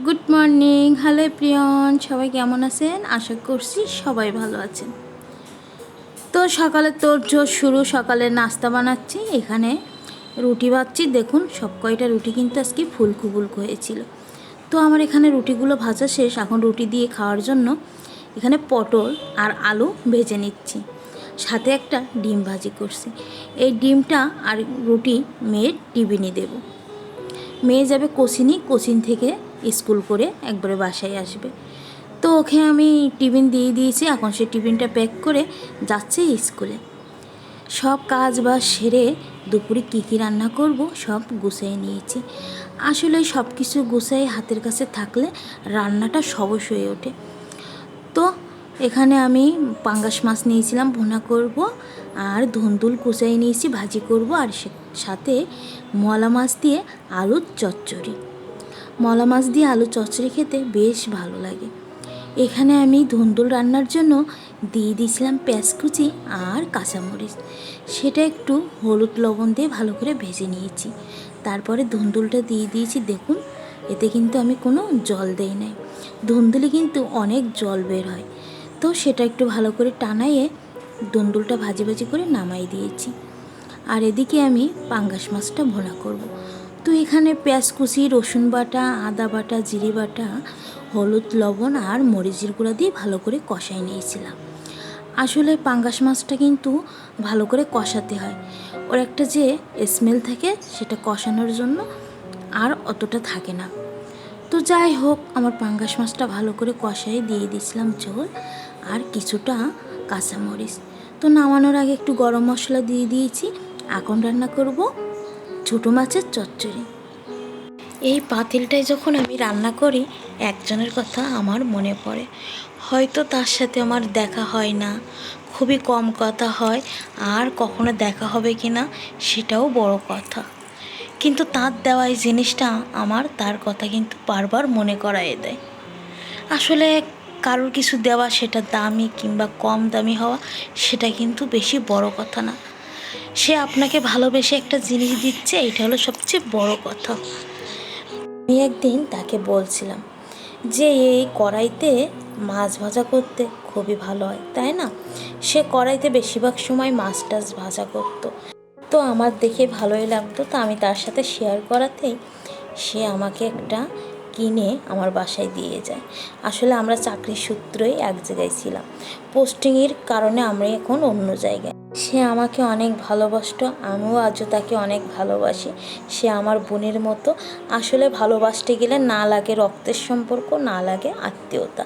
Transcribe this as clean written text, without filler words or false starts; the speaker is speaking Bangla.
গুড মর্নিং, হ্যালো প্রিয়ন, সবাই কেমন আছেন? আশা করছি সবাই ভালো আছেন। তো সকালে তোড়জোড় শুরু, সকালে নাস্তা বানাচ্ছি। এখানে রুটি ভাজছি। দেখুন সব কয়টা রুটি কিন্তু আজকে ফুলকো ফুলকো হয়েছিল। তো আমার এখানে রুটিগুলো ভাজা শেষ। এখন রুটি দিয়ে খাওয়ার জন্য এখানে পটল আর আলু ভেজে নিচ্ছি, সাথে একটা ডিম ভাজি করছি। এই ডিমটা আর রুটি মেয়ের টিফিনে দেবো। মেয়ে যাবে কোচিং থেকে স্কুল করে একবারে বাসায় আসবে। তো ওকে আমি টিফিন দিয়ে দিয়েছি। এখন সে টিফিনটা প্যাক করে যাচ্ছে স্কুলে। সব কাজ বাজ সেরে দুপুরে কী কী রান্না করব সব গুছিয়ে নিয়েছি। আসলে সব কিছু গুছিয়ে হাতের কাছে থাকলে রান্নাটা সহজ হয়ে ওঠে। তো এখানে আমি পাঙ্গাস মাছ নিয়েছিলাম, ভুনা করব, আর ধুন্দুল কুচাই নিয়েছি, ভাজি করব, আর সাথে মলা মাছ দিয়ে আলুর চচ্চড়ি। মলা মাছ দিয়ে আলু চচ্চড়ি খেতে বেশ ভালো লাগে। এখানে আমি ধুন্দুল রান্নার জন্য দিয়ে দিয়েছিলাম পেঁয়াজ কুচি আর কাঁচামরিচ। সেটা একটু হলুদ লবণ দিয়ে ভালো করে ভেজে নিয়েছি। তারপরে ধুন্দুলটা দিয়ে দিয়েছি। দেখুন এতে কিন্তু আমি কোনো জল দেই নাই। ধুন্দুলে কিন্তু অনেক জল বের হয়। তো সেটা একটু ভালো করে টানাইয়ে ধুন্দুলটা ভাজি ভাজি করে নামাই দিয়েছি। আর এদিকে আমি পাঙ্গাস মাছটা ভুনা করব। তো এখানে পেঁয়াজ কুচি, রসুন বাটা, আদা বাটা, জিরে বাটা, হলুদ লবণ আর মরিচের গুঁড়া দিয়ে ভালো করে কষাই নিয়েছিলাম। আসলে পাঙ্গাস মাছটা কিন্তু ভালো করে কষাতে হয়, ওর একটা যে স্মেল থাকে সেটা কষানোর জন্য আর অতটা থাকে না। তো যাই হোক, আমার পাঙ্গাস মাছটা ভালো করে কষাই দিয়ে দিয়েছিলাম ঝোল আর কিছুটা কাঁচামরিচ। তো নামানোর আগে একটু গরম মশলা দিয়ে দিয়েছি। এখন রান্না করব ছোটো মাছের চচ্চড়ি। এই পাতিলটায় যখন আমি রান্না করি একজনের কথা আমার মনে পড়ে। হয়তো তার সাথে আমার দেখা হয় না, খুবই কম কথা হয়, আর কখনো দেখা হবে কি না সেটাও বড় কথা। কিন্তু তার দেওয়া এই জিনিসটা আমার তার কথা কিন্তু বারবার মনে করায় দেয়। আসলে কারোর কিছু দেওয়া, সেটা দামি কিংবা কম দামি হওয়া, সেটা কিন্তু বেশি বড় কথা না। সে আপনাকে ভালোবেসে একটা জিনিস দিচ্ছে, এটা হলো সবচেয়ে বড় কথা। আমি একদিন তাকে বলছিলাম যে এই কড়াইতে মাছ ভাজা করতে খুবই ভালো হয়, তাই না? সে কড়াইতে বেশিরভাগ সময় মাছ টাছ ভাজা করতো। তো আমার দেখে ভালোই লাগতো। তো আমি তার সাথে শেয়ার করাতেই সে আমাকে একটা কিনে আমার বাসায় দিয়ে যায়। আসলে আমরা চাকরির সূত্রেই এক জায়গায় ছিলাম, পোস্টিংয়ের কারণে আমরা এখন অন্য জায়গায়। সে আমাকে অনেক ভালোবাসতো, আমিও আজও তাকে অনেক ভালোবাসি। সে আমার বোনের মতো। আসলে ভালোবাসতে গেলে না লাগে রক্তের সম্পর্ক, না লাগে আত্মীয়তা।